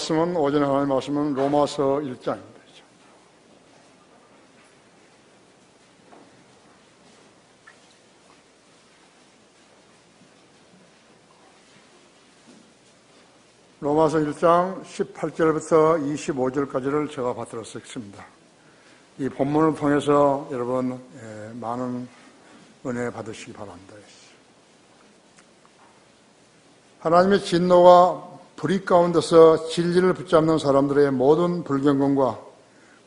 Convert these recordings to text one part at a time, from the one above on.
말씀은 오전에 하나님 말씀은 로마서 1장입니다. 로마서 1장 18절부터 25절까지를 제가 받들어서 읽습니다. 이 본문을 통해서 여러분 많은 은혜 받으시기 바랍니다. 하나님의 진노가 불의 가운데서 진리를 붙잡는 사람들의 모든 불경건과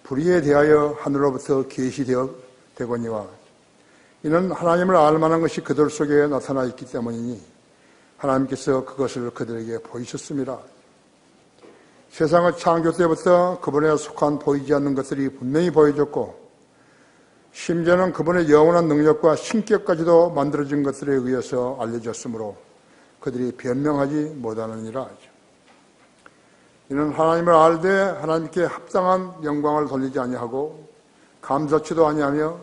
불의에 대하여 하늘로부터 계시되거니와 이는 하나님을 알만한 것이 그들 속에 나타나 있기 때문이니 하나님께서 그것을 그들에게 보이셨습니다. 세상의 창조 때부터 그분에 속한 보이지 않는 것들이 분명히 보여졌고 심지어는 그분의 영원한 능력과 신격까지도 만들어진 것들에 의해서 알려졌으므로 그들이 변명하지 못하느니라 하죠. 이는 하나님을 알되 하나님께 합당한 영광을 돌리지 아니하고 감사치도 아니하며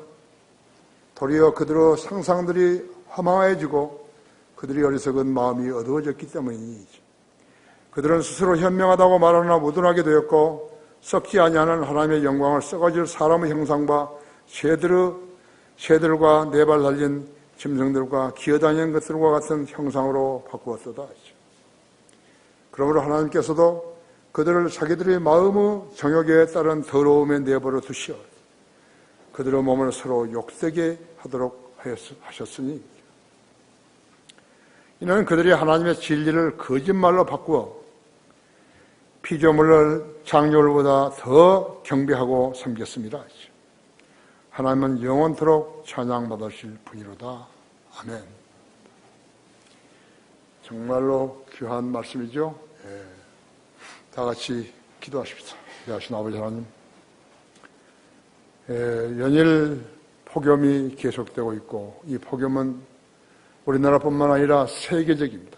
도리어 그들의 상상들이 허망해지고 그들이 어리석은 마음이 어두워졌기 때문이지. 그들은 스스로 현명하다고 말하나 무둔하게 되었고 썩지 아니하는 하나님의 영광을 썩어질 사람의 형상과 새들과 네 발 달린 짐승들과 기어다니는 것들과 같은 형상으로 바꾸었도다. 그러므로 하나님께서도 그들을 자기들의 마음의 정욕에 따른 더러움에 내버려 두시어 그들의 몸을 서로 욕되게 하도록 하셨으니 이는 그들이 하나님의 진리를 거짓말로 바꾸어 피조물을 창조물보다 더 경배하고 섬겼습니다. 하나님은 영원토록 찬양받으실 분이로다. 아멘. 정말로 귀한 말씀이죠. 다 같이 기도하십시다. 귀하신 아버지 하나님, 연일 폭염이 계속되고 있고 이 폭염은 우리나라뿐만 아니라 세계적입니다.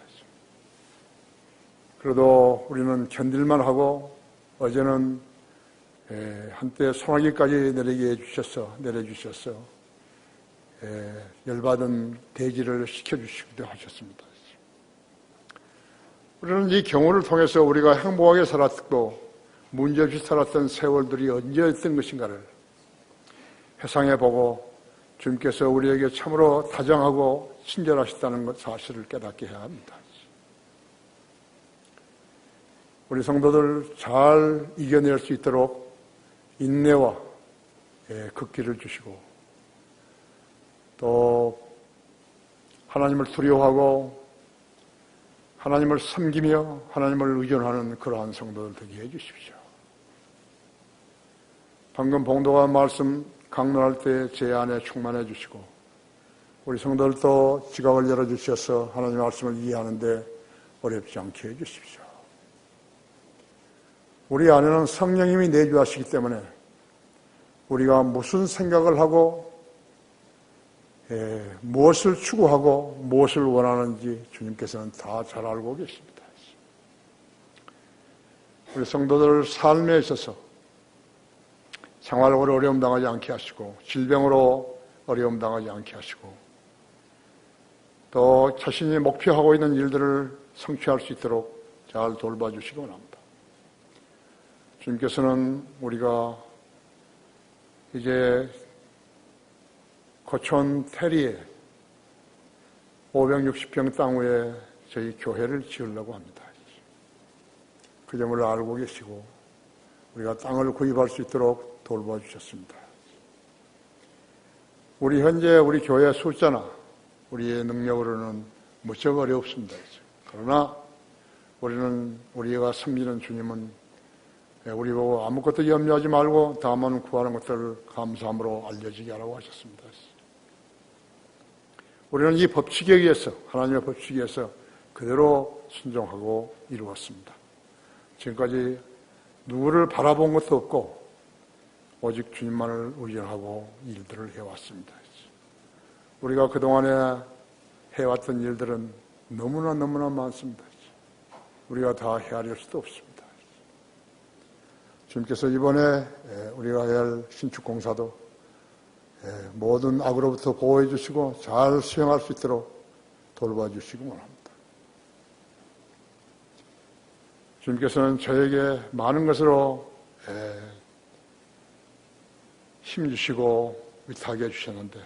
그래도 우리는 견딜만 하고 어제는 한때 소나기까지 내려주셔서 열받은 대지를 식혀주시기도 하셨습니다. 우리는 이 경우를 통해서 우리가 행복하게 살았고 문제없이 살았던 세월들이 언제였던 것인가를 회상해보고 주님께서 우리에게 참으로 다정하고 친절하셨다는 사실을 깨닫게 해야 합니다. 우리 성도들 잘 이겨낼 수 있도록 인내와 극기를 주시고 또 하나님을 두려워하고 하나님을 섬기며 하나님을 의존하는 그러한 성도들 되게 해주십시오. 방금 봉도가 말씀 강론할 때 제 안에 충만해 주시고 우리 성도들도 지각을 열어주셔서 하나님의 말씀을 이해하는데 어렵지 않게 해주십시오. 우리 안에는 성령님이 내주하시기 때문에 우리가 무슨 생각을 하고 무엇을 추구하고 무엇을 원하는지 주님께서는 다 잘 알고 계십니다. 우리 성도들 삶에 있어서 생활적으로 어려움 당하지 않게 하시고 질병으로 어려움 당하지 않게 하시고 또 자신이 목표하고 있는 일들을 성취할 수 있도록 잘 돌봐주시기 원합니다. 주님께서는 우리가 이제 고촌 테리에 560평 땅 위에 저희 교회를 지으려고 합니다. 그 점을 알고 계시고 우리가 땅을 구입할 수 있도록 돌봐주셨습니다. 우리 현재 우리 교회 숫자나 우리의 능력으로는 무척 어렵습니다. 그러나 우리가 섬기는 주님은 우리 보고 아무것도 염려하지 말고 다만 구하는 것들을 감사함으로 알려지게 하라고 하셨습니다. 우리는 이 법칙에 의해서 하나님의 법칙에 의해서 그대로 순종하고 이루었습니다. 지금까지 누구를 바라본 것도 없고 오직 주님만을 의존하고 일들을 해왔습니다. 우리가 그동안에 해왔던 일들은 너무나 많습니다. 우리가 다 헤아릴 수도 없습니다. 주님께서 이번에 우리가 해야 할 신축공사도 모든 악으로부터 보호해 주시고 잘 수행할 수 있도록 돌봐 주시기 원합니다. 주님께서는 저에게 많은 것으로 힘주시고 위탁해 주셨는데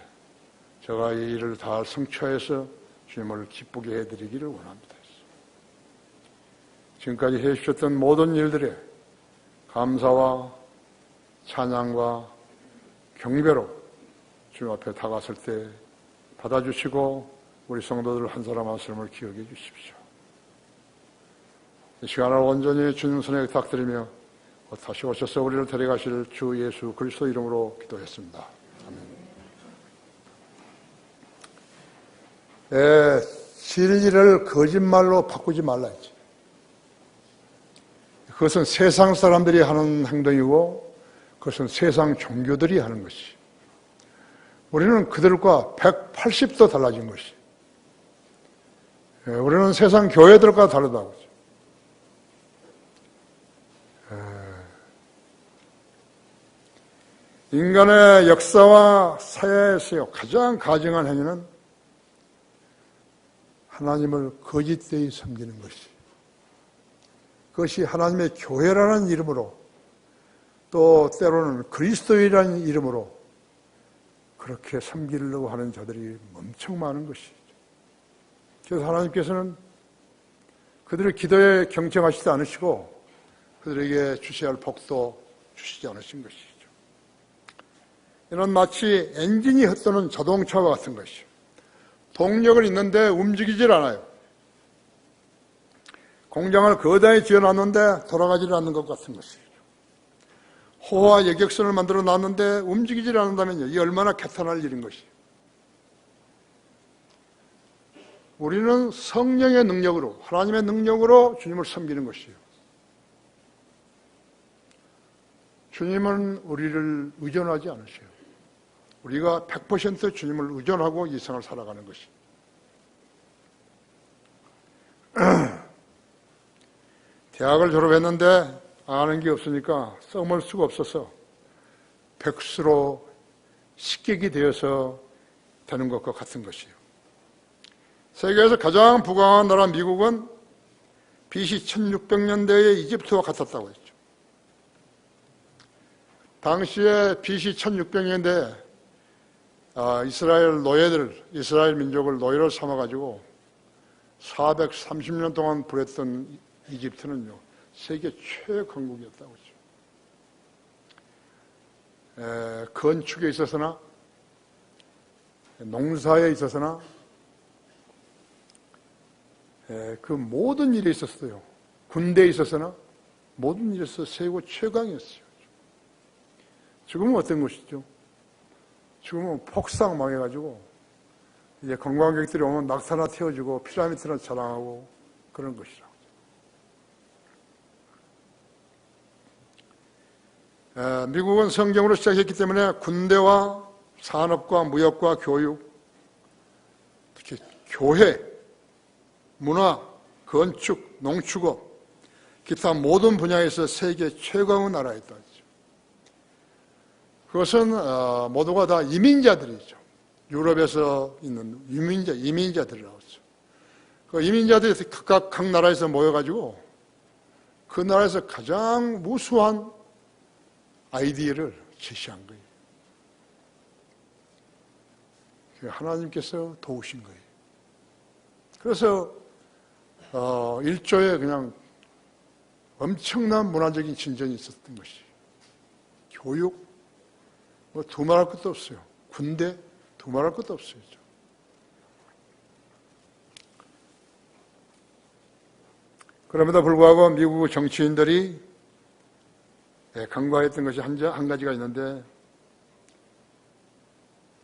제가 이 일을 다 성취해서 주님을 기쁘게 해드리기를 원합니다. 지금까지 해주셨던 모든 일들에 감사와 찬양과 경배로 주님 앞에 다가설 때 받아주시고 우리 성도들 한 사람 한 사람을 기억해 주십시오. 이 시간을 온전히 주님 손에 의탁드리며 다시 오셔서 우리를 데려가실 주 예수 그리스도 이름으로 기도했습니다. 아멘. 진리를 거짓말로 바꾸지 말라야지. 그것은 세상 사람들이 하는 행동이고 그것은 세상 종교들이 하는 것이. 우리는 그들과 180도 달라진 것이. 우리는 세상 교회들과 다르다고. 인간의 역사와 사회에서 가장 가증한 행위는 하나님을 거짓되이 섬기는 것이. 그것이 하나님의 교회라는 이름으로 또 때로는 그리스도이라는 이름으로 그렇게 섬기려고 하는 자들이 엄청 많은 것이죠. 그래서 하나님께서는 그들의 기도에 경청하시지 않으시고 그들에게 주셔야 할 복도 주시지 않으신 것이죠. 이는 마치 엔진이 헛도는 자동차와 같은 것이죠. 동력은 있는데 움직이질 않아요. 공장을 거대히 지어놨는데 돌아가지를 않는 것 같은 것이죠. 호화 여객선을 만들어 놨는데 움직이질 않는다면요. 이게 얼마나 개탄할 일인 것이에요. 우리는 성령의 능력으로, 하나님의 능력으로 주님을 섬기는 것이에요. 주님은 우리를 의존하지 않으셔요. 우리가 100% 주님을 의존하고 이 생을 살아가는 것이. 대학을 졸업했는데 아는 게 없으니까 써먹을 수가 없어서 백수로 식객이 되어서 되는 것과 같은 것이에요. 세계에서 가장 부강한 나라 미국은 BC 1600년대의 이집트와 같았다고 했죠. 당시에 BC 1600년대에 이스라엘 노예들, 이스라엘 민족을 노예로 삼아가지고 430년 동안 부렸던 이집트는요, 세계 최강국이었다고 했죠. 건축에 있어서나, 농사에 있어서나, 그 모든 일에 있었어요. 군대에 있어서나, 모든 일에 있어서 세계 최강이었어요. 지금은 어떤 것이죠? 지금은 폭삭 망해가지고, 이제 관광객들이 오면 낙타나 태워주고, 피라미드나 자랑하고, 그런 것이죠. 미국은 성경으로 시작했기 때문에 군대와 산업과 무역과 교육, 특히 교회, 문화, 건축, 농축업, 기타 모든 분야에서 세계 최강의 나라였다. 그것은 모두가 다 이민자들이죠. 유럽에서 있는 이민자들이라고 하죠. 그 이민자들이 각 나라에서 모여가지고 그 나라에서 가장 무수한 아이디어를 제시한 거예요. 하나님께서 도우신 거예요. 그래서 일조에 그냥 엄청난 문화적인 진전이 있었던 것이에요. 교육, 뭐 두말할 것도 없어요. 군대, 두말할 것도 없어요. 그럼에도 불구하고 미국 정치인들이 간과했던 것이 한 가지가 있는데,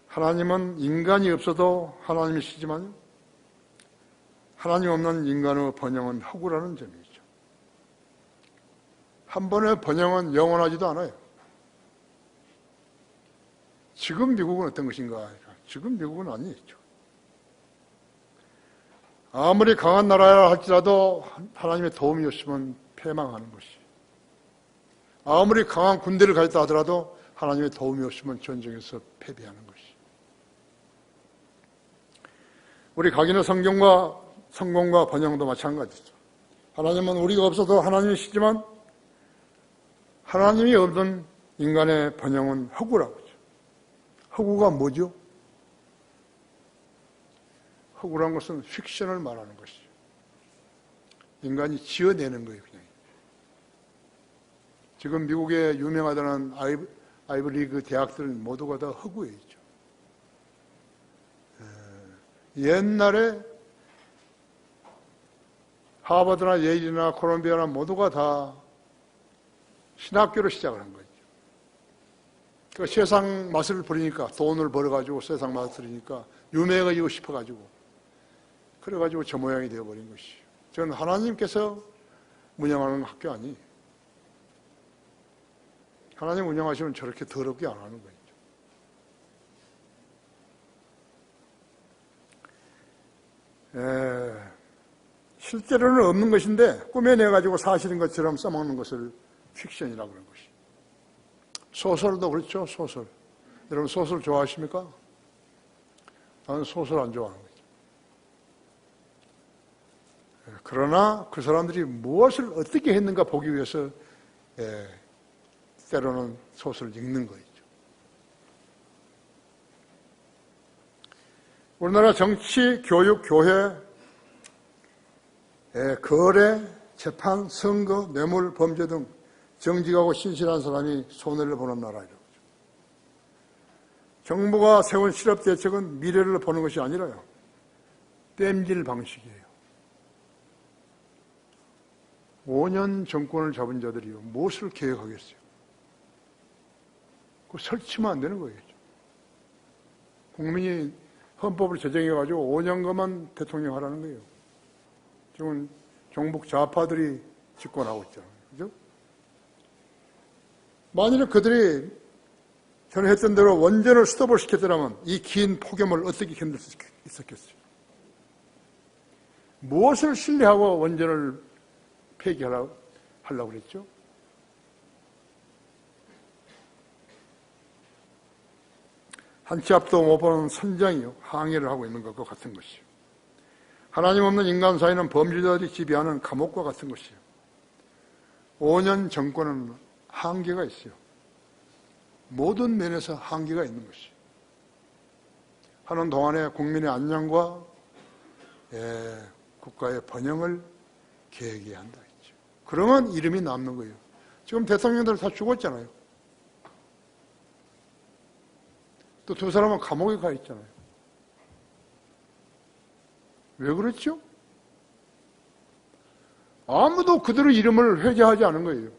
하나님은 인간이 없어도 하나님이시지만 하나님 없는 인간의 번영은 허구라는 점이죠. 한 번의 번영은 영원하지도 않아요. 지금 미국은 어떤 것인가? 지금 미국은 아니죠. 아무리 강한 나라라 할지라도 하나님의 도움이 없으면 패망하는 것이. 아무리 강한 군대를 가졌다 하더라도 하나님의 도움이 없으면 전쟁에서 패배하는 것이. 우리 각인의 성공과 번영도 마찬가지죠. 하나님은 우리가 없어도 하나님이시지만 하나님이 없는 인간의 번영은 허구라고 하죠. 허구가 뭐죠? 허구란 것은 픽션을 말하는 것이죠. 인간이 지어내는 거예요, 그냥. 지금 미국에 유명하다는 아이브리그 대학들 모두가 다 허구에 있죠. 옛날에 하버드나 예일이나 콜롬비아나 모두가 다 신학교로 시작을 한 거죠. 그러니까 세상 맛을 부리니까 돈을 벌어가지고 세상 맛을 부리니까 유명해지고 싶어가지고 그래가지고 저 모양이 되어버린 것이죠. 저는 하나님께서 운영하는 학교 아니에요. 하나님 운영하시면 저렇게 더럽게 안 하는 거죠. 실제로는 없는 것인데 꾸며내가지고 사실인 것처럼 써먹는 것을 픽션이라고 그러는 것이죠. 소설도 그렇죠, 소설. 여러분 소설 좋아하십니까? 나는 소설 안 좋아하는 거죠. 그러나 그 사람들이 무엇을 어떻게 했는가 보기 위해서 때로는 소설을 읽는 거죠. 우리나라 정치, 교육, 교회, 거래, 재판, 선거, 뇌물, 범죄 등 정직하고 신실한 사람이 손해를 보는 나라이라고 하죠. 정부가 세운 실업 대책은 미래를 보는 것이 아니라요. 땜질 방식이에요. 5년 정권을 잡은 자들이요. 무엇을 계획하겠어요? 그거 설치면 안 되는 거예요. 국민이 헌법을 제정해가지고 5년간만 대통령 하라는 거예요. 지금 종북 좌파들이 집권하고 있잖아요. 그죠? 만일에 그들이 전에 했던 대로 원전을 스톱을 시켰더라면 이 긴 폭염을 어떻게 견딜 수 있었겠어요? 무엇을 신뢰하고 원전을 폐기하려고 그랬죠? 한 치 앞도 못 보는 선장이요. 항해를 하고 있는 것과 같은 것이요. 하나님 없는 인간 사이는 범죄자들이 지배하는 감옥과 같은 것이요. 5년 정권은 한계가 있어요. 모든 면에서 한계가 있는 것이요. 하는 동안에 국민의 안녕과 국가의 번영을 계획해야 한다 했죠. 그러면 이름이 남는 거예요. 지금 대통령들 다 죽었잖아요. 또 두 사람은 감옥에 가 있잖아요. 왜 그렇죠? 아무도 그들의 이름을 회개하지 않은 거예요.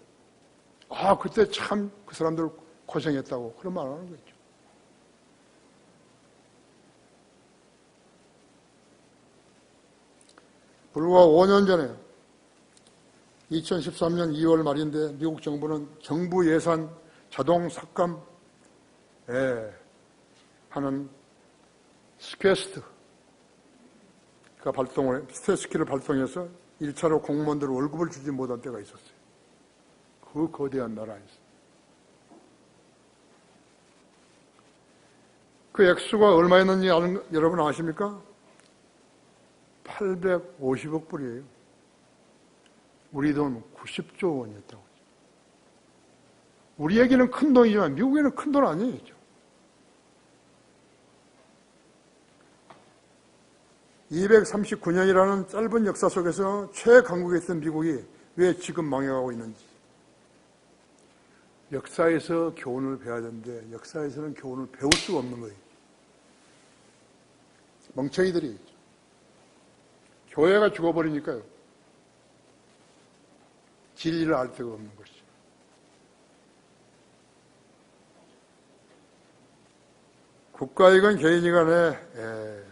아, 그때 참 그 사람들 고생했다고 그런 말 안 하는 거죠. 불과 5년 전에 2013년 2월 말인데 미국 정부는 정부 예산 자동 삭감 하는 스퀘스트가 스퀘스트를 발동해서 1차로 공무원들 월급을 주지 못한 때가 있었어요. 그 거대한 나라에서. 그 액수가 얼마였는지 여러분 아십니까? 850억 불이에요. 우리 돈 90조 원이었다고. 우리에게는 큰 돈이지만 미국에는 큰 돈 아니에요. 239년이라는 짧은 역사 속에서 최강국에 있던 미국이 왜 지금 망해가고 있는지. 역사에서 교훈을 배워야 되는데 역사에서는 교훈을 배울 수가 없는 거예요. 멍청이들이. 교회가 죽어버리니까요. 진리를 알 데가 없는 것이죠. 국가이건 개인이간에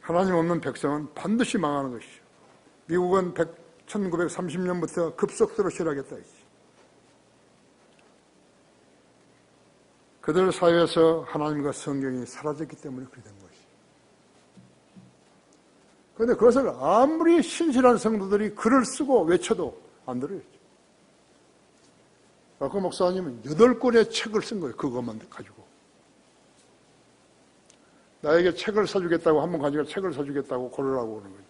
하나님 없는 백성은 반드시 망하는 것이죠. 미국은 1930년부터 급속도로 실하겠다 했지. 그들 사회에서 하나님과 성경이 사라졌기 때문에 그렇게 된 것이죠. 그런데 그것을 아무리 신실한 성도들이 글을 쓰고 외쳐도 안 들어요. 그 목사님은 8권의 책을 쓴 거예요. 그것만 가지고. 나에게 책을 사주겠다고 한 번 가지고 책을 사주겠다고 고르라고 그러는 거죠.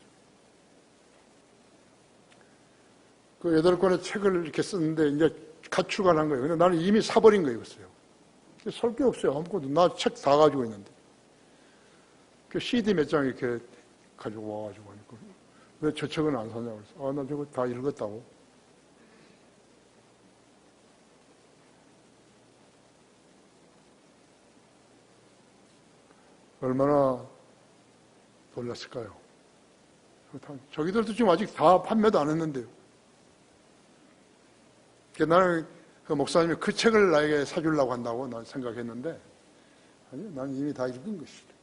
그 8권의 책을 이렇게 썼는데 이제 가출을 한 거예요. 근데 나는 이미 사버린 거예요. 설 게 없어요. 아무것도. 나 책 다 가지고 있는데. 그 CD 몇 장 이렇게 가지고 와가지고 하니까. 왜 저 책은 안 사냐고 그래서. 아, 나 저거 다 읽었다고. 얼마나 놀랐을까요? 저기들도 지금 아직 다 판매도 안 했는데요. 나는 그 목사님이 그 책을 나에게 사주려고 한다고 난 생각했는데, 아니, 난 이미 다 읽은 것이다.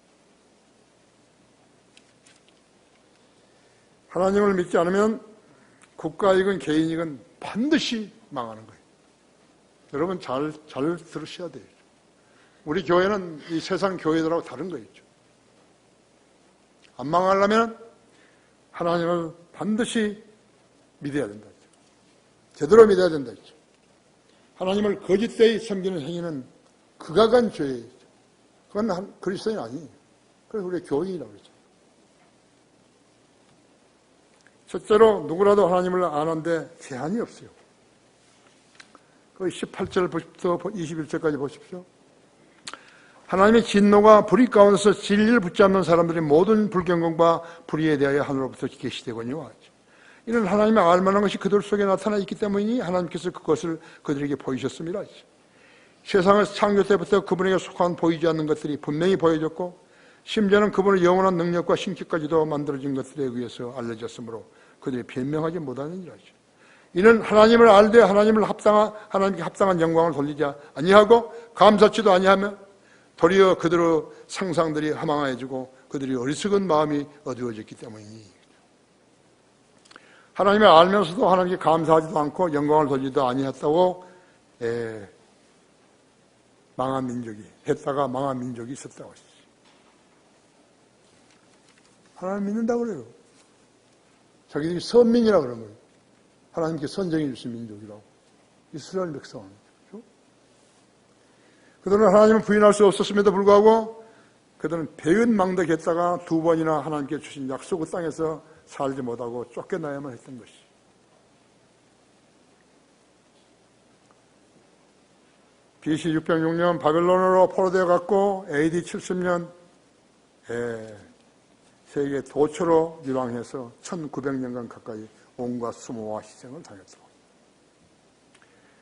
하나님을 믿지 않으면 국가이건 개인이건 반드시 망하는 거예요. 여러분 잘 들으셔야 돼요. 우리 교회는 이 세상 교회들하고 다른 거있죠. 안 망하려면 하나님을 반드시 믿어야 된다. 제대로 믿어야 된다. 하나님을 거짓되이 섬기는 행위는 극악한 죄이죠. 그건 그리스도인 아니에요. 그래서 우리 교인이라고 그러죠. 첫째로 누구라도 하나님을 아는데 제한이 없어요. 그 18절부터 21절까지 보십시오. 하나님의 진노가 불의 가운데서 진리를 붙잡는 사람들의 모든 불경건과 불의에 대하여 하늘로부터 계시되거니와 이는 하나님의 알만한 것이 그들 속에 나타나 있기 때문이니 하나님께서 그것을 그들에게 보이셨습니다. 세상을 창조 때부터 그분에게 속한 보이지 않는 것들이 분명히 보여졌고 심지어는 그분의 영원한 능력과 신격까지도 만들어진 것들에 의해서 알려졌으므로 그들이 변명하지 못하느니라. 이는 하나님을 알되 하나님께 합당한 영광을 돌리지 아니하고 감사치도 아니하며 도리어 그들의 상상들이 허망해지고 그들이 어리석은 마음이 어두워졌기 때문이니 하나님을 알면서도 하나님께 감사하지도 않고 영광을 돌리지도 아니했다고 망한 민족이 했다가 망한 민족이 있었다고 했어요. 하나님 믿는다고 그래요. 자기들이 선민이라고 그러는 거예요. 하나님께 선정해 주신 민족이라고. 이스라엘 백성은. 그렇죠? 그들은 하나님을 부인할 수 없었음에도 불구하고 그들은 배은망덕했다가 2번이나 하나님께 주신 약속의 땅에서 살지 못하고 쫓겨나야만 했던 것이. BC 606년 바벨론으로 포로되어 갔고 AD 70년 세계 도처로 유랑해서 1900년간 가까이 온갖 수모와 희생을 당했다고.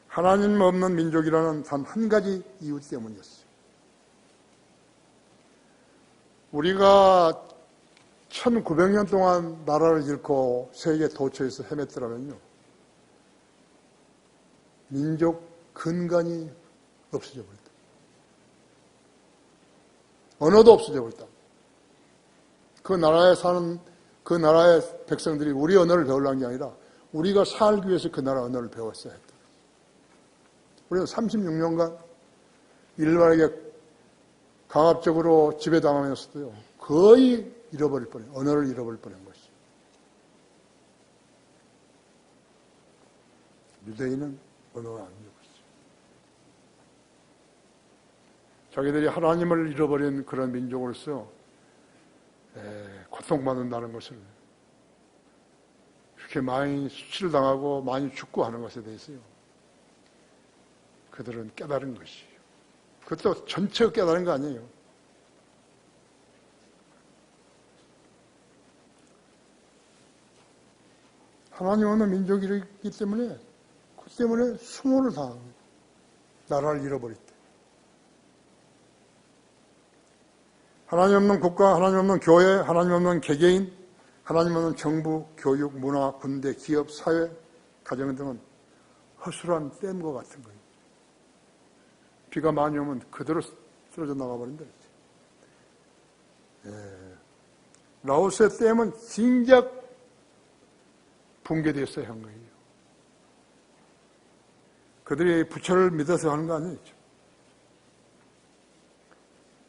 하나님 없는 민족이라는 단 한 가지 이유 때문이었어요. 우리가 1900년 동안 나라를 잃고 세계 도처에서 헤맸더라면요. 민족 근간이 없어져 버렸다. 언어도 없어져 버렸다. 그 나라에 사는 그 나라의 백성들이 우리 언어를 배우려는 게 아니라 우리가 살기 위해서 그 나라 언어를 배웠어야 했다. 우리는 36년간 일반에게 강압적으로 지배당하면서도요. 거의 잃어버릴 뻔해. 언어를 잃어버릴 뻔한 것이. 유대인은 언어를 안 잃어버렸어요. 자기들이 하나님을 잃어버린 그런 민족으로서 고통받는다는 것을 이렇게 많이 수치를 당하고 많이 죽고 하는 것에 대해서요. 그들은 깨달은 것이에요. 그것도 전체가 깨달은 거 아니에요. 하나님 없는 민족이기 때문에 그 때문에 수모를 당하고 나라를 잃어버릴 때 하나님 없는 국가, 하나님 없는 교회, 하나님 없는 개개인, 하나님 없는 정부, 교육, 문화, 군대, 기업, 사회, 가정 등은 허술한 댐과 같은 거예요. 비가 많이 오면 그대로 쓰러져 나가버린다. 라오스의 댐은 진작 붕괴되었어야 한 거예요. 그들이 부처를 믿어서 하는 거 아니죠.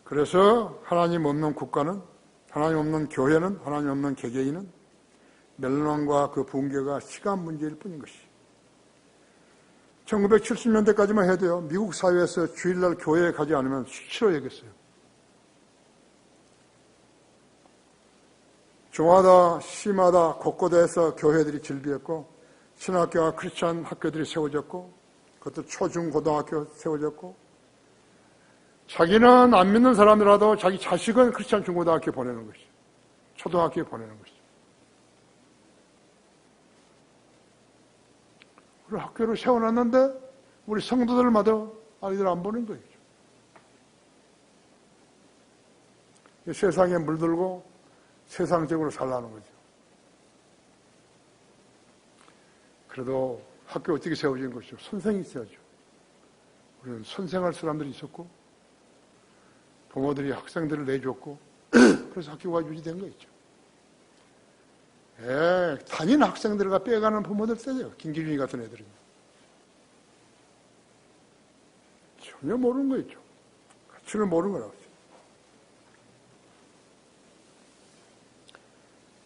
그래서 하나님 없는 국가는, 하나님 없는 교회는, 하나님 없는 개개인은 멸망과 그 붕괴가 시간 문제일 뿐인 것이. 1970년대까지만 해도요, 미국 사회에서 주일날 교회에 가지 않으면 수치로 여겼어요. 주마다, 시마다, 곳곳에서 교회들이 즐비했고, 신학교와 크리스찬 학교들이 세워졌고, 그것도 초중 고등학교 세워졌고, 자기는 안 믿는 사람이라도 자기 자식은 크리스찬 중고등학교에 보내는 것이죠. 초등학교에 보내는 것이죠. 우리 학교를 세워놨는데 우리 성도들마다 아이들 안 보낸 거예요. 세상에 물들고 세상적으로 살라는 거죠. 그래도 학교 어떻게 세워진 것이죠? 선생이 있어야죠. 우리는 선생할 사람들이 있었고 부모들이 학생들을 내줬고 그래서 학교가 유지된 거 있죠. 단인 학생들과 빼가는 부모들 때요. 김기준이 같은 애들은 전혀 모르는 거 있죠. 가치를 모르는 거라고.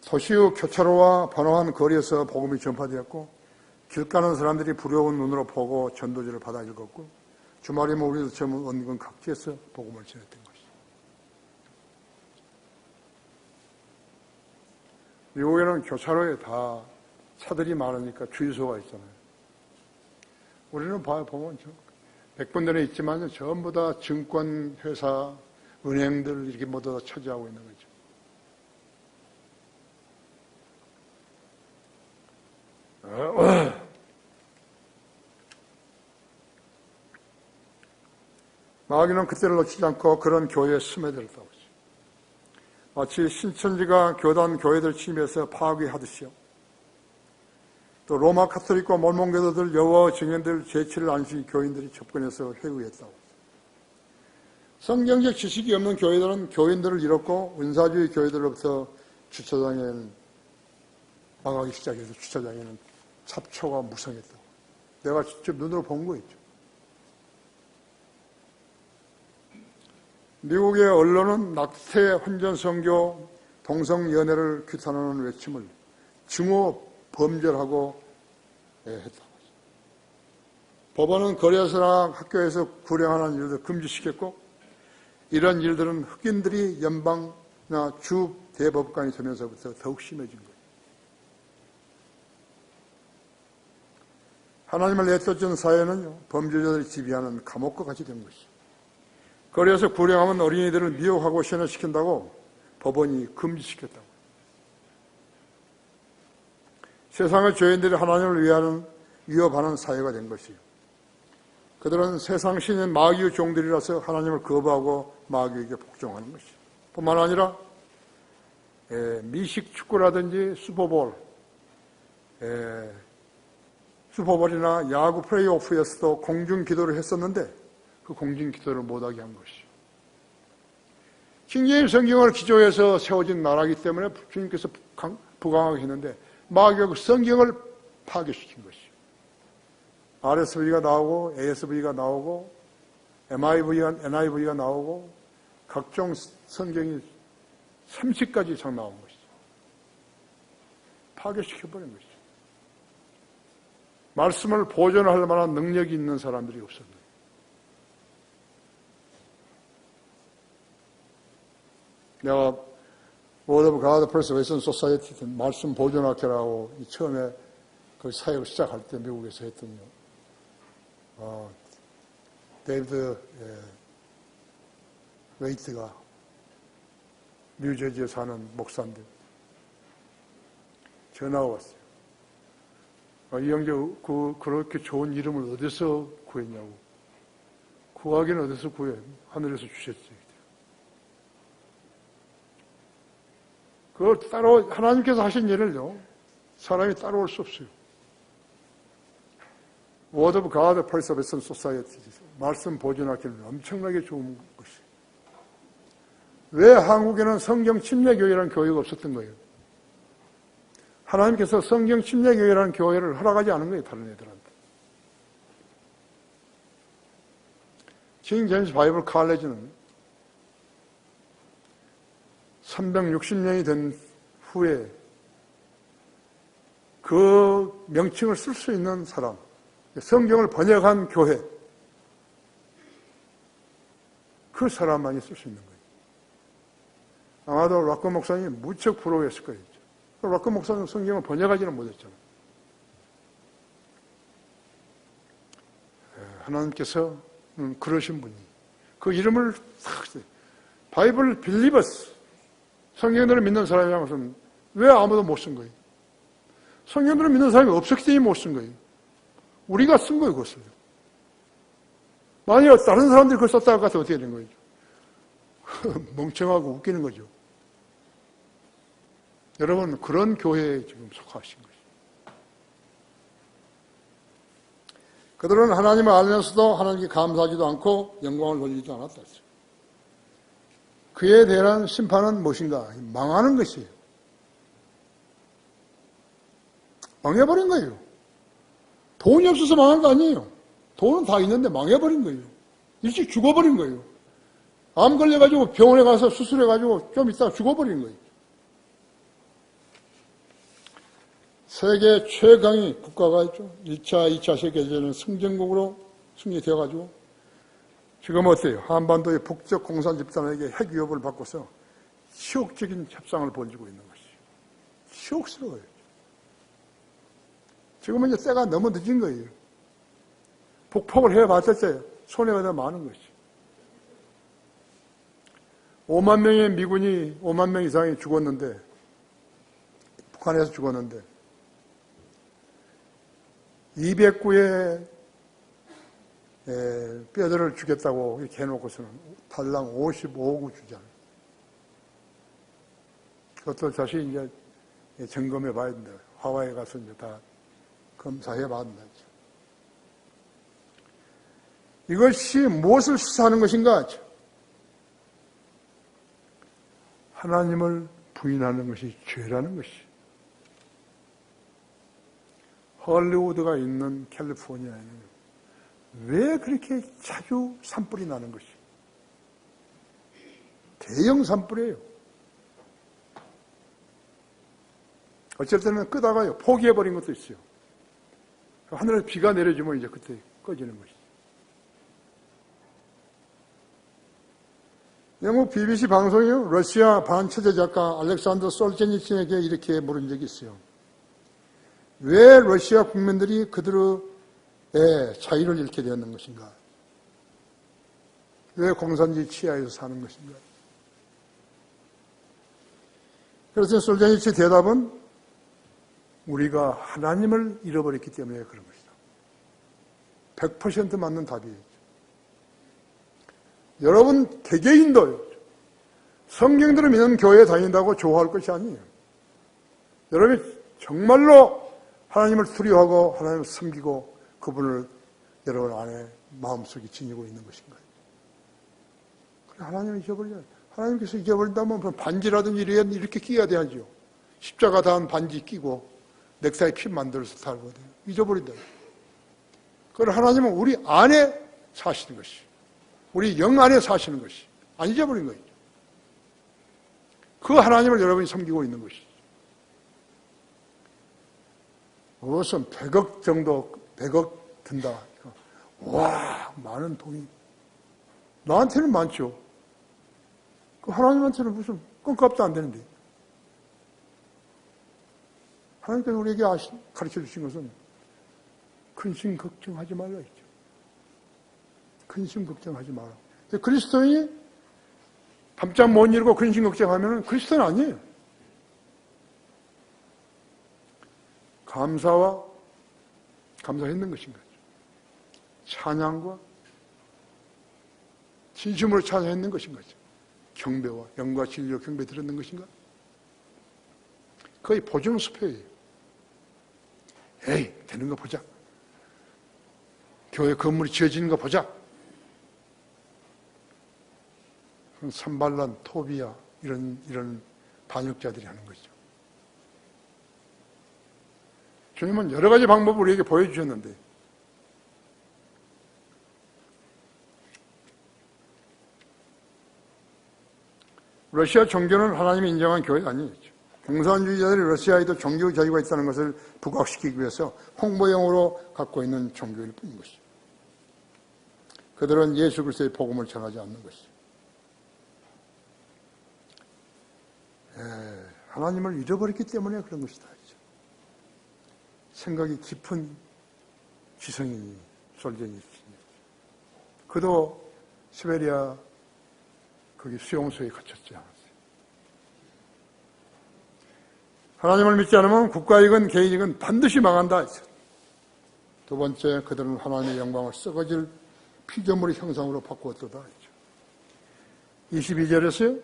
도시의 교차로와 번화한 거리에서 복음이 전파되었고 길 가는 사람들이 부러운 눈으로 보고 전도지를 받아 읽었고 주말이면 우리도 처음 원근 각지에서 복음을 전했던 것이죠. 미국에는 교차로에 다 차들이 많으니까 주유소가 있잖아요. 우리는 보면 100군데는 있지만 전부 다 증권회사, 은행들 이렇게 모두 다 차지하고 있는 거죠. 마귀는 그때를 놓치지 않고 그런 교회에 스며들었다고 하죠. 마치 신천지가 교단 교회들 침해해서 파괴하듯이요. 또 로마 카톨릭과 몰몬교도들, 여호와 증인들, 제7일 안식 교인들이 접근해서 회유했다고 하죠. 성경적 지식이 없는 교회들은 교인들을 잃었고 은사주의 교회들로부터 주차장에는 망하기 시작해서 주차장에는 잡초가 무성했다고. 내가 직접 눈으로 본 거 있죠. 미국의 언론은 낙태, 혼전선교, 동성연애를 규탄하는 외침을 증오 범죄라고 했다고. 법원은 거리에서나 학교에서 불행하는 일을 금지시켰고 이런 일들은 흑인들이 연방이나 주 대법관이 되면서부터 더욱 심해진 거예요. 하나님을 내쫓은 사회는 범죄자들이 지배하는 감옥과 같이 된 것이죠. 거리에서 불행하면 어린이들을 미혹하고 세뇌시킨다고 법원이 금지시켰다고. 세상의 죄인들이 하나님을 위협하는 사회가 된 것이에요. 그들은 세상 신인 마귀의 종들이라서 하나님을 거부하고 마귀에게 복종하는 것이에요. 뿐만 아니라 미식 축구라든지 슈퍼볼이나 야구 플레이오프에서도 공중 기도를 했었는데 그 공중 기도를 못하게 한 것이죠. 킹제임스 성경을 기조해서 세워진 나라이기 때문에 주님께서 부강하게 했는데 마귀가 그 성경을 파괴시킨 것이죠. RSV가 나오고 ASV가 나오고 NIV가 나오고 각종 성경이 30가지 이상 나온 것이죠. 파괴시켜버린 것이죠. 말씀을 보존할 만한 능력이 있는 사람들이 없었는데 내가 Word of God Preservation Society 말씀 보존학회라고 처음에 그 사역을 시작할 때 미국에서 했더니 데이비드 웨이트가 뉴저지에 사는 목사인데 전화가 왔어요. 이 형제 그렇게 좋은 이름을 어디서 구했냐고. 구하기는 어디서 구해? 하늘에서 주셨지. 그걸 따로 하나님께서 하신 일을요. 사람이 따라올 수 없어요. Word of God Preservation Society 말씀 보존하기는 엄청나게 좋은 것이에요. 왜 한국에는 성경 침례교회라는 교회가 없었던 거예요? 하나님께서 성경 침례교회라는 교회를 허락하지 않은 거예요. 다른 애들한테. 킹 제임스 바이블 칼레지는 360년이 된 후에 그 명칭을 쓸 수 있는 사람, 성경을 번역한 교회, 그 사람만이 쓸 수 있는 거예요. 아마도 락커 목사님이 무척 부러워했을 거예요. 락커 목사님 성경을 번역하지는 못했잖아요. 하나님께서 그러신 분이 그 이름을 탁 바이블 빌리버스 성경들을 믿는 사람이라고서는 왜 아무도 못 쓴 거예요? 성경들을 믿는 사람이 없었기 때문에 못 쓴 거예요. 우리가 쓴 거예요, 그것을. 만약 다른 사람들이 그걸 썼다고 가서 어떻게 된 거죠? 멍청하고 웃기는 거죠. 여러분, 그런 교회에 지금 속하신 거죠. 그들은 하나님을 알면서도 하나님께 감사하지도 않고 영광을 돌리지도 않았다. 그에 대한 심판은 무엇인가? 망하는 것이에요. 망해버린 거예요. 돈이 없어서 망한 거 아니에요. 돈은 다 있는데 망해버린 거예요. 일찍 죽어버린 거예요. 암 걸려가지고 병원에 가서 수술해가지고 좀 있다가 죽어버린 거예요. 세계 최강의 국가가 있죠. 1차, 2차 세계대전은 승전국으로 승리되어가지고 지금 어때요? 한반도의 북적 공산 집단에게 핵 위협을 받고서 치욕적인 협상을 벌이고 있는 것이죠. 치욕스러워요. 지금은 이제 때가 너무 늦은 거예요. 북폭을 해봤자 손해가 더 많은 것이죠. 5만 명의 미군이 5만 명 이상이 죽었는데 북한에서 죽었는데 209의 뼈들을 주겠다고 이렇게 해놓고서는 달랑 55구 주잖아요. 그것도 다시 이제 점검해 봐야 된다. 하와이에 가서 이제 다 검사해 봐야 된다. 이것이 무엇을 시사하는 것인가? 하나님을 부인하는 것이 죄라는 것이. 헐리우드가 있는 캘리포니아에는 왜 그렇게 자주 산불이 나는 것이? 대형 산불이에요. 어쩔 때는 끄다가요, 포기해버린 것도 있어요. 하늘에 비가 내려주면 이제 그때 꺼지는 것이죠. 영국 BBC 방송이요, 러시아 반체제 작가 알렉산더 솔제니친에게 이렇게 물은 적이 있어요. 왜 러시아 국민들이 그들의 자유를 잃게 되었는 것인가? 왜 공산주의 치하에서 사는 것인가? 그래서 솔제니치 대답은 우리가 하나님을 잃어버렸기 때문에 그런 것이다. 100% 맞는 답이에요. 여러분 개개인도요. 성경들을 믿는 교회에 다닌다고 좋아할 것이 아니에요. 여러분이 정말로 하나님을 두려워하고 하나님을 섬기고 그분을 여러분 안에 마음속에 지니고 있는 것인가요? 하나님을 잊어버려요. 하나님께서 잊어버린다면 반지라든지 이렇게 끼어야 되죠. 십자가 다한 반지 끼고 넥타이 핀 만들어서 달고 돼요. 잊어버린다. 그걸 하나님은 우리 안에 사시는 것이, 우리 영 안에 사시는 것이 안 잊어버린 거예요. 그 하나님을 여러분이 섬기고 있는 것이죠. 무슨 100억 정도, 100억 든다. 와, 많은 돈이. 나한테는 많죠. 그 하나님한테는 무슨 껌값도 안 되는데. 하나님께서 우리에게 가르쳐 주신 것은 근심 걱정하지 말라 했죠. 근심 걱정하지 마라. 그리스도인이 밤잠 못 이루고 근심 걱정하면 그리스도인 아니에요. 감사했는 것인가? 찬양과 진심으로 찬양했는 것인가? 경배와 영과 진리로 경배 드렸는 것인가? 거의 보증수표예요. 에이, 되는 거 보자. 교회 건물이 지어지는 거 보자. 산발란, 토비야 이런 반역자들이 하는 것이죠. 주님은 여러 가지 방법을 우리에게 보여주셨는데 러시아 종교는 하나님이 인정한 교회 아니었죠. 공산주의자들이 러시아에도 종교 자유가 있다는 것을 부각시키기 위해서 홍보용으로 갖고 있는 종교일 뿐인 것이죠. 그들은 예수 그리스도의 복음을 전하지 않는 것이죠. 하나님을 잃어버렸기 때문에 그런 것이다. 생각이 깊은 지성인이 솔제니친. 그도 시베리아 거기 수용소에 갇혔지 않았어요. 하나님을 믿지 않으면 국가이건 개인이건 반드시 망한다. 두 번째, 그들은 하나님의 영광을 썩어질 피조물의 형상으로 바꾸었도다. 22절에서요.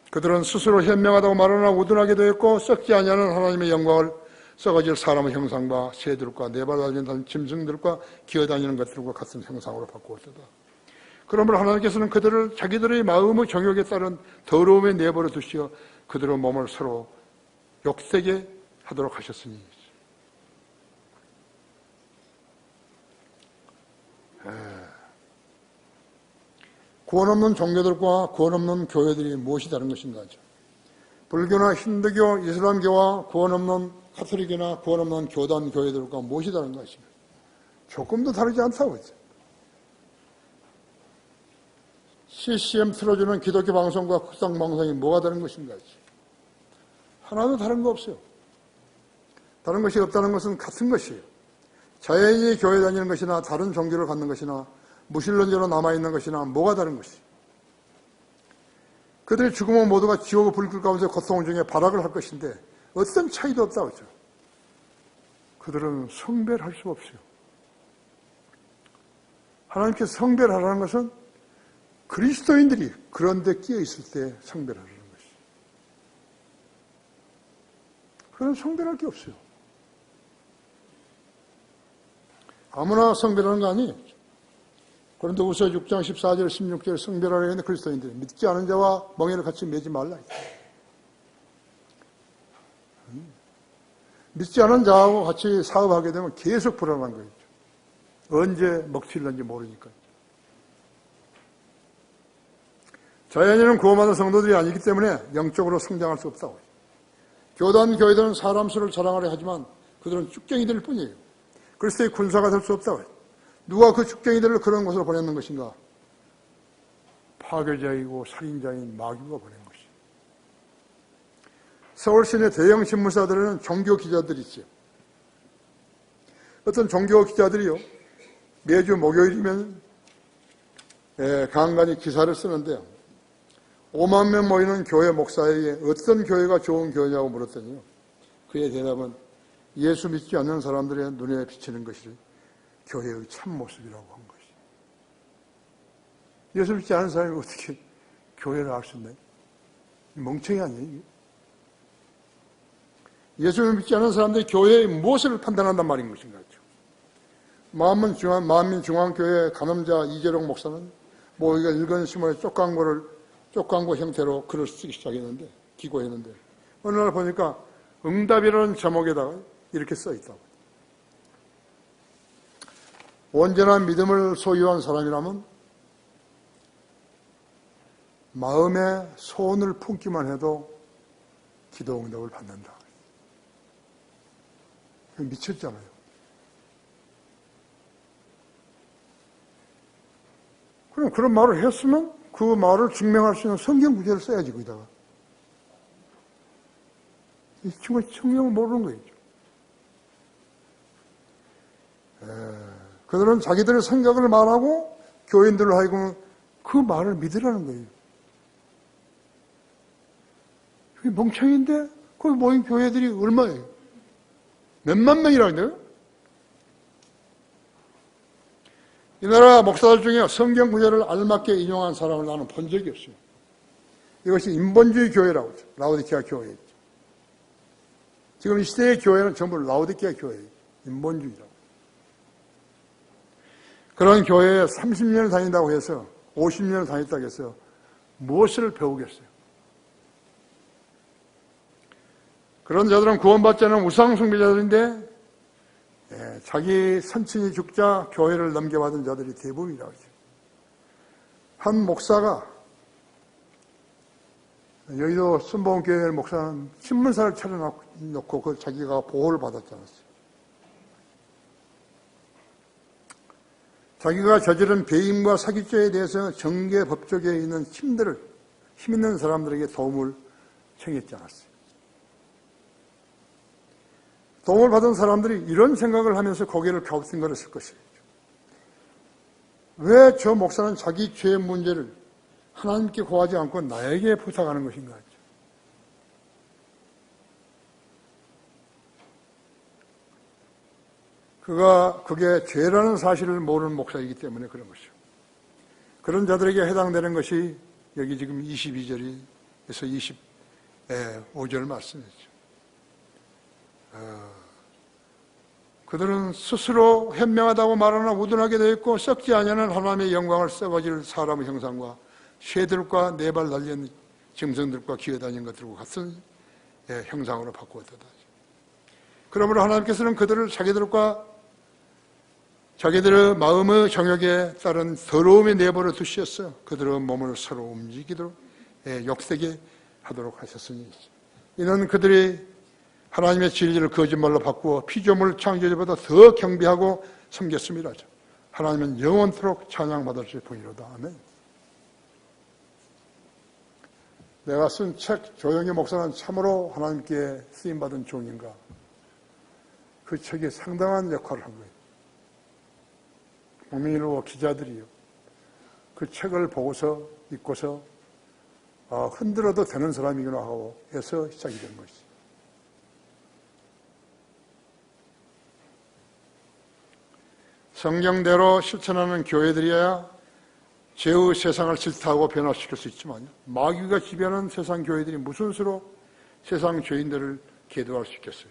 그들은 스스로 현명하다고 말하나 우둔하게 되었고 썩지 아니하는 하나님의 영광을 썩어질 사람의 형상과 새들과 네발 달린 짐승들과 기어다니는 것들과 같은 형상으로 바꾸었도다. 그러므로 하나님께서는 그들을 자기들의 마음의 정욕에 따른 더러움에 내버려 두시어 그들의 몸을 서로 욕되게 하도록 하셨으니. 구원 없는 종교들과 구원 없는 교회들이 무엇이 다른 것인가 하죠. 불교나 힌두교, 이슬람교와 구원 없는 카톨릭이나 구원 없는 교단 교회들과 무엇이 다른 것인가. 조금도 다르지 않다고 했죠. CCM 틀어주는 기독교 방송과 국상 방송이 뭐가 다른 것인가 하죠. 하나도 다른 거 없어요. 다른 것이 없다는 것은 같은 것이에요. 자연인이 교회 다니는 것이나 다른 종교를 갖는 것이나 무신론자로 남아있는 것이나 뭐가 다른 것이에요. 그들이 죽으면 모두가 지옥의 불길 가운데 고통 중에 발악을 할 것인데 어떤 차이도 없다고 하죠. 그들은 성별할 수 없어요. 하나님께서 성별하라는 것은 그리스도인들이 그런 데 끼어 있을 때 성별하라는 것이에요. 그런 성별할 게 없어요. 아무나 성별하는 거 아니에요. 고린도후서 6장 14절 16절 성별하라 했는데 그리스도인들이 믿지 않은 자와 멍에를 같이 매지 말라. 믿지 않은 자하고 같이 사업하게 되면 계속 불안한 거죠. 언제 먹튀일는지 모르니까. 자연인은 구원받은 성도들이 아니기 때문에 영적으로 성장할 수 없다고. 교단 교회들은 사람 수를 자랑하려 하지만 그들은 쭉쟁이들 뿐이에요. 그리스도의 군사가 될 수 없다고. 누가 그 축쟁이들을 그런 곳으로 보냈는 것인가? 파괴자이고 살인자인 마귀가 보낸 것이에요. 서울 시내 대형 신문사들에는 종교 기자들이 있어요. 어떤 종교 기자들이요, 매주 목요일이면 간간히 기사를 쓰는데요. 5만 명 모이는 교회 목사에게 어떤 교회가 좋은 교회냐고 물었더니요. 그의 대답은 예수 믿지 않는 사람들의 눈에 비치는 것이 교회의 참모습이라고 한 것이. 예수 믿지 않은 사람이 어떻게 교회를 알 수 있나요? 멍청이 아니에요? 예수를 믿지 않은 사람들이 교회의 무엇을 판단한단 말인 것인가? 만민중앙교회 간음자 이재룡 목사는 모이가 읽은 신문에 쪽광고 형태로 글을 쓰기 시작했는데, 기고했는데, 어느 날 보니까 응답이라는 제목에다가 이렇게 써 있다고. 온전한 믿음을 소유한 사람이라면 마음에 소원을 품기만 해도 기도 응답을 받는다. 미쳤잖아요. 그럼 그런 말을 했으면 그 말을 증명할 수 있는 성경 구절을 써야지, 거기다가. 이 친구가 성경을 모르는 거죠. 그들은 자기들의 생각을 말하고 교인들을 하여금 그 말을 믿으라는 거예요. 그게 멍청인데 거기 모인 교회들이 얼마예요? 몇만 명이라는데요? 이 나라 목사들 중에 성경 구절을 알맞게 인용한 사람을 나는 본 적이 없어요. 이것이 인본주의 교회라고 하죠. 라오디케아 교회. 지금 이 시대의 교회는 전부 라오디케아 교회예요. 인본주의라고. 그런 교회에 30년을 다닌다고 해서 50년을 다녔다고 해서 무엇을 배우겠어요? 그런 자들은 구원받지 않은 우상숭배자들인데 자기 선친이 죽자 교회를 넘겨받은 자들이 대부분이라고 하죠. 한 목사가 여의도 순복음교회 목사는 신문사를 차려놓고 그 자기가 보호를 받았지 않았어요. 자기가 저지른 배임과 사기죄에 대해서 정계 법조계에 있는 힘 있는 사람들에게 도움을 청했지 않았어요. 도움을 받은 사람들이 이런 생각을 하면서 고개를 갸우뚱거렸을 것이에요. 왜 저 목사는 자기 죄의 문제를 하나님께 고하지 않고 나에게 부탁하는 것인가? 그게 죄라는 사실을 모르는 목사이기 때문에 그런 것이죠. 그런 자들에게 해당되는 것이 여기 지금 22절에서 25절 말씀이죠. 그들은 스스로 현명하다고 말하나 우둔하게 되어 있고 썩지 아니하는 하나님의 영광을 썩어질 사람의 형상과 쇠들과 네 발 달린 짐승들과 기어다니는 것들과 같은 형상으로 바꾸었다. 그러므로 하나님께서는 그들을 자기들의 마음의 정욕에 따른 더러움에 내버려 두셨어요. 그들의 몸을 서로 움직이도록 욕되게 하도록 하셨으니 이는 그들이 하나님의 진리를 거짓말로 바꾸어 피조물 창조주보다 더 경배하고 섬겼음이라. 하나님은 영원토록 찬양받으실 분이로다. 아멘. 내가 쓴 책 조영희 목사는 참으로 하나님께 쓰임받은 종인가. 그 책이 상당한 역할을 한 거예요. 국민일보 기자들이요. 그 책을 보고서 읽고서 흔들어도 되는 사람이구나 하고 해서 시작이 된 것이죠. 성경대로 실천하는 교회들이야 죄의 세상을 질타하고 변화시킬 수 있지만 마귀가 지배하는 세상 교회들이 무슨 수로 세상 죄인들을 계도할 수 있겠어요.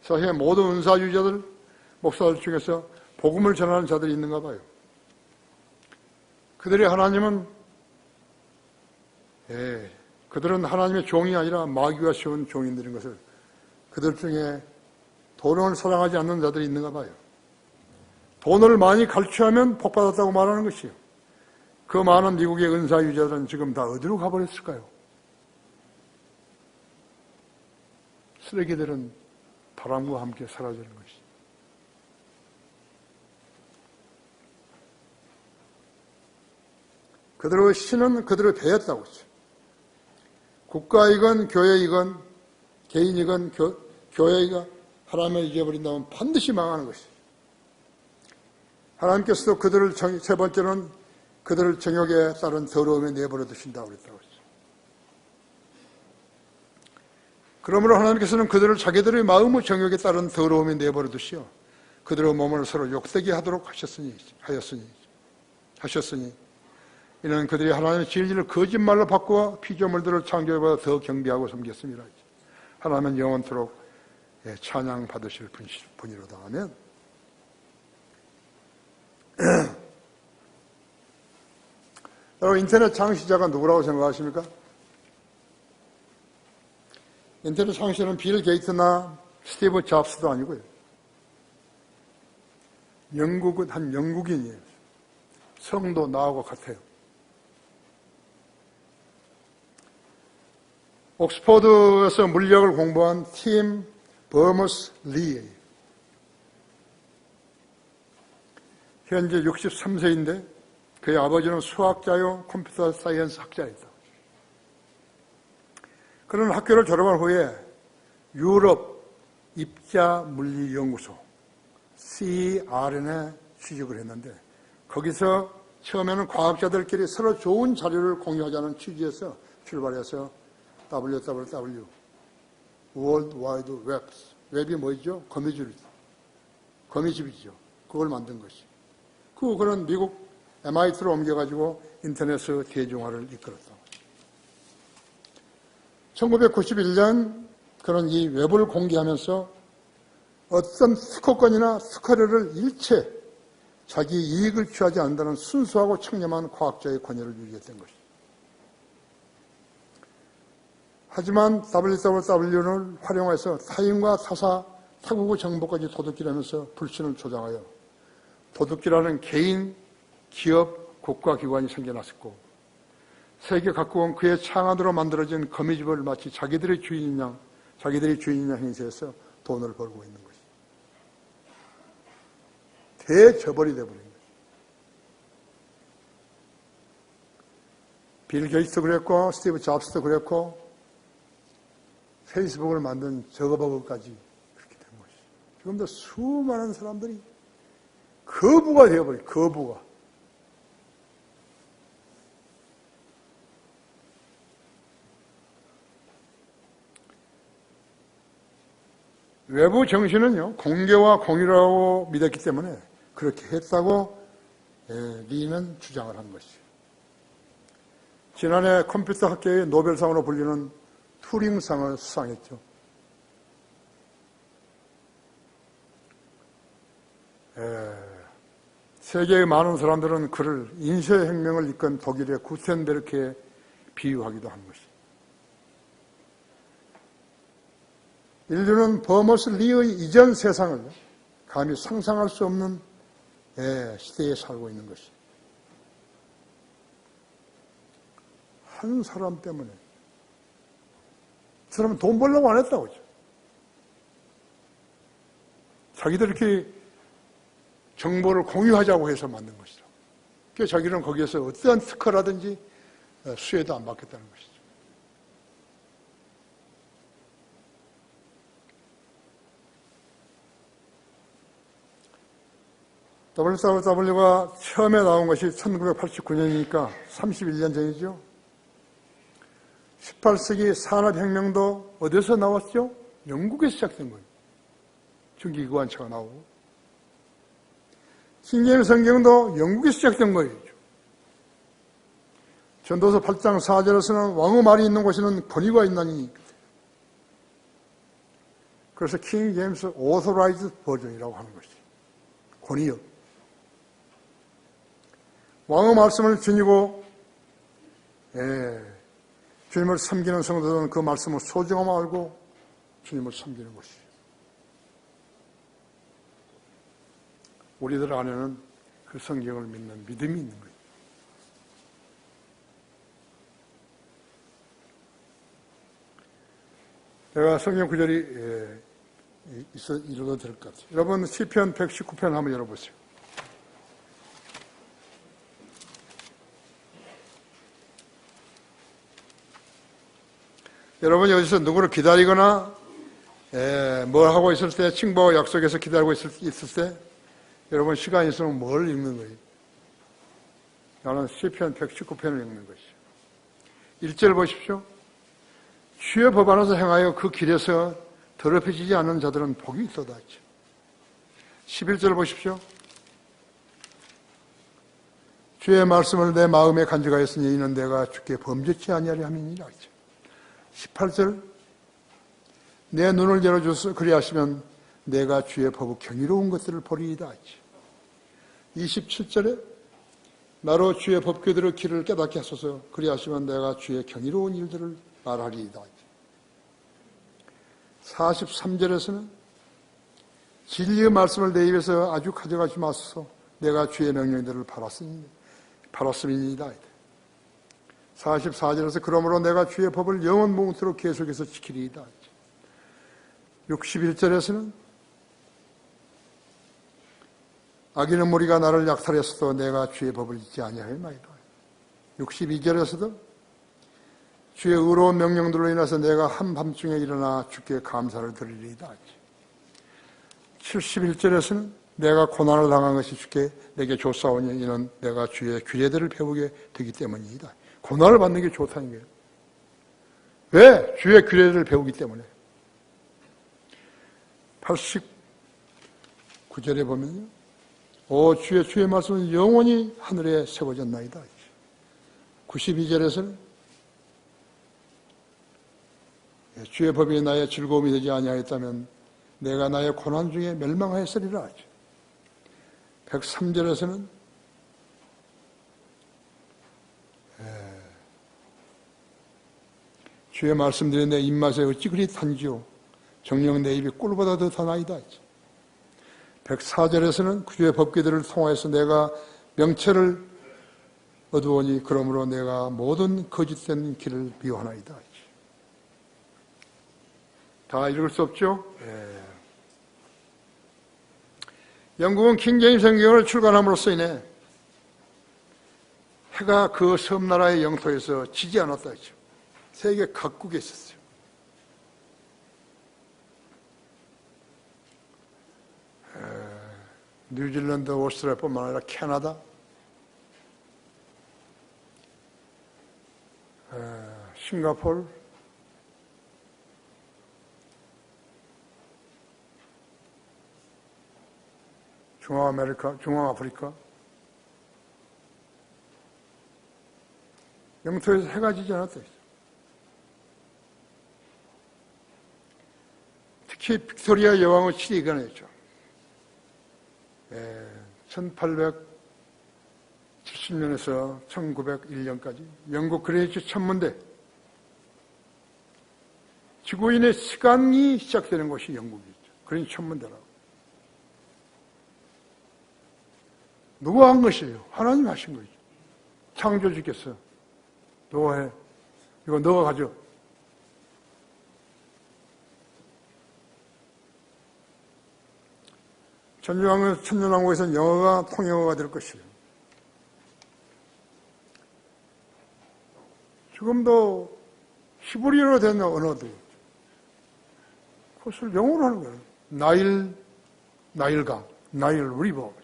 사실 모든 은사주의자들, 목사들 중에서 복음을 전하는 자들이 있는가 봐요. 그들은 하나님의 종이 아니라 마귀가 세운 종인들인 것을 그들 중에 돈을 사랑하지 않는 자들이 있는가 봐요. 돈을 많이 갈취하면 복받았다고 말하는 것이에요. 그 많은 미국의 은사유자들은 지금 다 어디로 가버렸을까요? 쓰레기들은 바람과 함께 사라지는 것이죠. 그들의 신은 그들을 배였다고 했죠. 국가이건 교회이건 개인이건 교회가 하나님을 잊어버린다면 반드시 망하는 것이죠. 하나님께서도 그들을 세 번째는 그들을 정욕에 따른 더러움에 내버려 두신다고 그랬다고 했죠. 그러므로 하나님께서는 그들을 자기들의 마음의 정욕에 따른 더러움에 내버려 두시어 그들의 몸을 서로 욕되게 하도록 하셨으니 이는 그들이 하나님의 진리를 거짓말로 바꾸어 피조물들을 창조해보다 더 경배하고 섬겼습니다. 하나님은 영원토록 찬양 받으실 분이로다. 아멘. 여러분, 인터넷 창시자가 누구라고 생각하십니까? 인터넷 창시자는 빌 게이트나 스티브 잡스도 아니고요. 한 영국인이에요. 성도 나하고 같아요. 옥스퍼드에서 물리학을 공부한 팀 버머스 리예요. 현재 63세인데 그의 아버지는 수학자요 컴퓨터 사이언스 학자였다. 그는 학교를 졸업한 후에 유럽 입자물리연구소 CERN에 취직을 했는데 거기서 처음에는 과학자들끼리 서로 좋은 자료를 공유하자는 취지에서 출발해서 WWW World Wide Web 웹이 뭐죠? 거미줄이죠. 그걸 만든 것이. 그는 미국 MIT로 옮겨가지고 인터넷의 대중화를 이끌었다. 1991년 그는 이 웹을 공개하면서 어떤 특허권이나 특허료를 일체 자기 이익을 취하지 않는다는 순수하고 청렴한 과학자의 권위를 유지했던 것이다. 하지만 WWW를 활용해서 타인과 타사, 타국의 정보까지 도둑질하면서 불신을 조장하여 도둑질하는 개인, 기업, 국가기관이 생겨났었고 세계 각국은 그의 창안으로 만들어진 거미집을 마치 자기들의 주인인 양 행세해서 돈을 벌고 있는 것이죠. 대저벌이 되어버린 거죠. 빌 게이츠도 그랬고 스티브 잡스도 그랬고 페이스북을 만든 저거버그까지 그렇게 된 것이죠. 지금도 수많은 사람들이 거부가 되어버린 거부가. 외부 정신은요, 공개와 공의라고 믿었기 때문에 그렇게 했다고 리는 주장을 한 것이죠. 지난해 컴퓨터 학계의 노벨상으로 불리는 튜링상을 수상했죠. 세계의 많은 사람들은 그를 인쇄혁명을 이끈 독일의 구텐베르크에 비유하기도 한 것이죠. 인류는 버머스 리의 이전 세상을 감히 상상할 수 없는 시대에 살고 있는 것이죠. 한 사람 때문에. 그 사람은 돈 벌려고 안 했다고 하죠. 자기들 이렇게 정보를 공유하자고 해서 만든 것이죠. 그래서 자기는 거기에서 어떠한 특허라든지 수혜도 안 받겠다는 것이죠. WWW가 처음에 나온 것이 1989년이니까 31년 전이죠. 18세기 산업혁명도 어디서 나왔죠? 영국에서 시작된 거예요. 전기기관차가 나오고. 신개념 성경도 영국에서 시작된 거예요. 전도서 8장 4절에서는 왕의 말이 있는 곳에는 권위가 있나니. 그래서 킹 제임스 오토라이즈 버전이라고 하는 것이죠. 권위요. 왕의 말씀을 지니고 주님을 섬기는 성도들은 그 말씀을 소중함을 알고 주님을 섬기는 것이죠. 우리들 안에는 그 성경을 믿는 믿음이 있는 거예요. 내가 성경 구절이 읽어도 될 것 같아요. 여러분 시편 119편 한번 열어보세요. 여러분이 어디서 누구를 기다리거나 뭘 하고 있을 때, 친구와 약속해서 기다리고 있을 때 여러분 시간이 있으면 뭘 읽는 거예요? 나는 시편 119편을 읽는 것이죠. 1절 보십시오. 주의 법 안에서 행하여 그 길에서 더럽혀지지 않는 자들은 복이 있도다. 11절 보십시오. 주의 말씀을 내 마음에 간직하였으니 이는 내가 주께 범죄치 아니하리 함이니라. 18절 내 눈을 열어주소 그리하시면 내가 주의 법의 경이로운 것들을 보리이다. 27절에 나로 주의 법궤들의 길을 깨닫게 하소서 그리하시면 내가 주의 경이로운 일들을 말하리이다. 43절에서는 진리의 말씀을 내 입에서 아주 가져가지 마소서 내가 주의 명령들을 팔았음이니이다. 44절에서 그러므로 내가 주의 법을 영원 몽토록 계속해서 지키리이다. 61절에서는 악인의 무리가 나를 약탈했어도 내가 주의 법을 잊지 아니하였나이다. 62절에서도 주의 의로운 명령들로 인해서 내가 한밤중에 일어나 주께 감사를 드리리이다. 71절에서는 내가 고난을 당한 것이 주께 내게 좋사오니 이는 내가 주의 규례들을 배우게 되기 때문이다. 고난을 받는 게 좋다는 거예요. 왜? 주의 규례들을 배우기 때문에. 89절에 보면요. 오 주의 말씀은 영원히 하늘에 세워졌나이다. 92절에서는 주의 법이 나의 즐거움이 되지 아니하였다면 내가 나의 고난 중에 멸망하였으리라. 103절에서는 주의 말씀들이 내 입맛에 어찌 그리 단지요 정녕 내 입이 꿀보다 더 다나이다. 104절에서는 주의 법궤들을 통하여서 내가 명철을 얻으오니 그러므로 내가 모든 거짓된 길을 미워하나이다. 다 읽을 수 없죠? 영국은 킹제임스 성경을 출간함으로써 인해 해가 그 섬나라의 영토에서 지지 않았다 했죠. 세계 각국에 있었어요. 뉴질랜드, 오스트레일리아뿐만 아니라 캐나다, 싱가포르, 중앙아메리카, 중앙아프리카 영토에서 해가 지지 않았다. 특히 빅토리아 여왕의 치리 기간이었죠. 1870년에서 1901년까지 영국 그레니치 천문대, 지구인의 시간이 시작되는 곳이 영국이죠. 그레니치 천문대라고. 누가 한 것이에요? 하나님이 하신 거죠. 창조주께서 너가 해. 이거 너가 가져. 천년왕국에서는 영어가 통영어가 될 것이에요. 지금도 히브리어로 된 언어도 그것을 영어로 하는 거예요. 나일강, 나일 리버.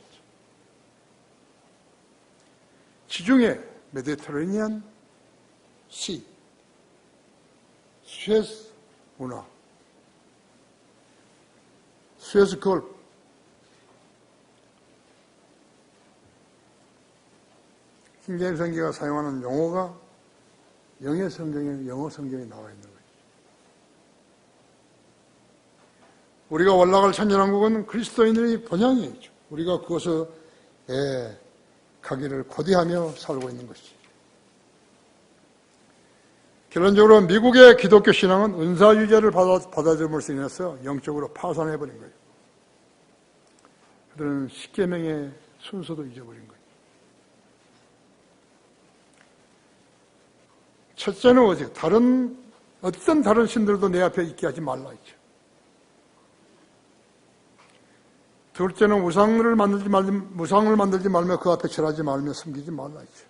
지중해, 메디테레니안 시, 수에즈 운하, 수에즈 걸프, 킹제임스 성경가 사용하는 용어가 영어 성경에 나와 있는 거예요. 우리가 올라갈 천년왕국은 그리스도인의 본향이죠. 우리가 그것에 가기를 고대하며 살고 있는 것이죠. 결론적으로 미국의 기독교 신앙은 은사유죄를 받아들임으로 인해서 영적으로 파산해버린 거예요. 그들은 십계명의 순서도 잊어버린 거예요. 첫째는 어디? 어떤 다른 신들도 내 앞에 있게 하지 말라 했죠. 둘째는 우상을 만들지 말며 그 앞에 절하지 말며 섬기지 말라 했죠.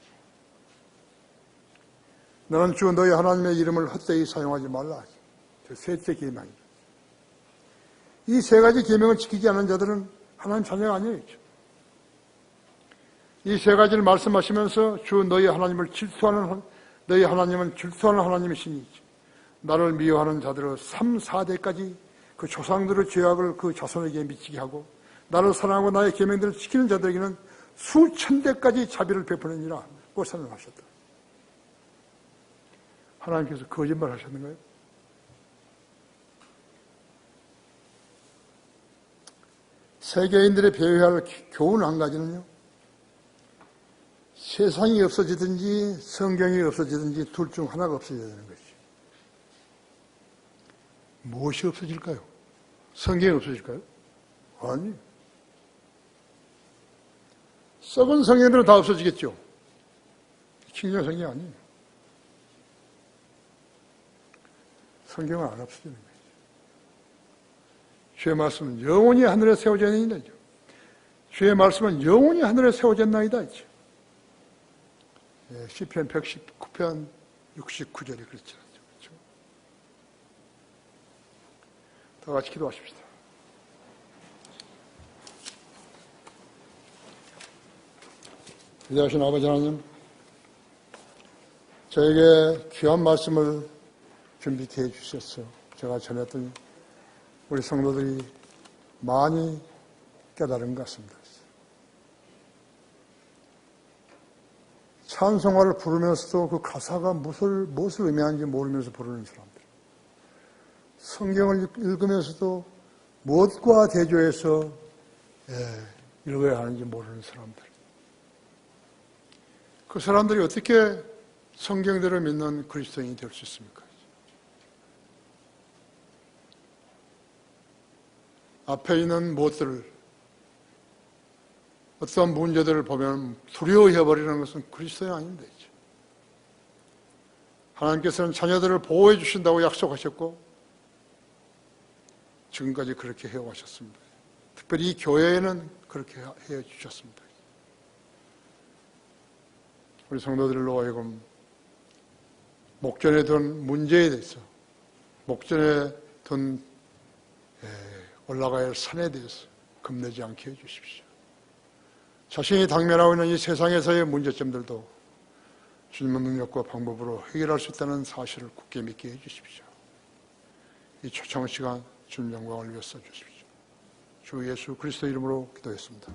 너는 주 너희 하나님의 이름을 헛되이 사용하지 말라 했죠. 셋째 계명이죠. 이 세 가지 계명을 지키지 않은 자들은 하나님 자녀가 아니에요. 이 세 가지를 말씀하시면서 주 너희 하나님을 질투하는 너희 하나님은 질투하는 하나님이시니 나를 미워하는 자들의 3, 4대까지 그 조상들의 죄악을 그 자손에게 미치게 하고 나를 사랑하고 나의 계명들을 지키는 자들에게는 수천 대까지 자비를 베푸느니라 고 선언하셨다. 하나님께서 거짓말 하셨는가요? 세계인들의 배워야 할 교훈 한 가지는요, 세상이 없어지든지 성경이 없어지든지 둘 중 하나가 없어져야 되는 것이죠. 무엇이 없어질까요? 성경이 없어질까요? 아니. 썩은 성경들은 다 없어지겠죠. 킹제임스 성경이 아니에요. 성경은 안 없어지는 거예요. 주의 말씀은 영원히 하늘에 세워졌나이다. 주의 말씀은 영원히 하늘에 세워졌나이다. 시편 119편 69절에 그렇지 않죠. 그렇죠? 다 같이 기도하십시다. 위대하신 아버지 하나님, 저에게 귀한 말씀을 준비케 해주셨어. 제가 전했더니 우리 성도들이 많이 깨달은 것 같습니다. 찬송가를 부르면서도 그 가사가 무엇을 의미하는지 모르면서 부르는 사람들. 성경을 읽으면서도 무엇과 대조해서 읽어야 하는지 모르는 사람들. 그 사람들이 어떻게 성경대로 믿는 그리스도인이 될 수 있습니까? 앞에 있는 무엇들을, 어떤 문제들을 보면 두려워해버리는 것은 그리스도인이 아닌데, 하나님께서는 자녀들을 보호해 주신다고 약속하셨고 지금까지 그렇게 해오셨습니다. 특별히 이 교회에는 그렇게 해주셨습니다. 우리 성도들로 하여금 목전에 둔 문제에 대해서, 목전에 둔 올라가야 할 산에 대해서 겁내지 않게 해주십시오. 자신이 당면하고 있는 이 세상에서의 문제점들도 주님의 능력과 방법으로 해결할 수 있다는 사실을 굳게 믿게 해주십시오. 이 초청 시간 주님 영광을 위해 써주십시오. 주 예수 그리스도 이름으로 기도했습니다.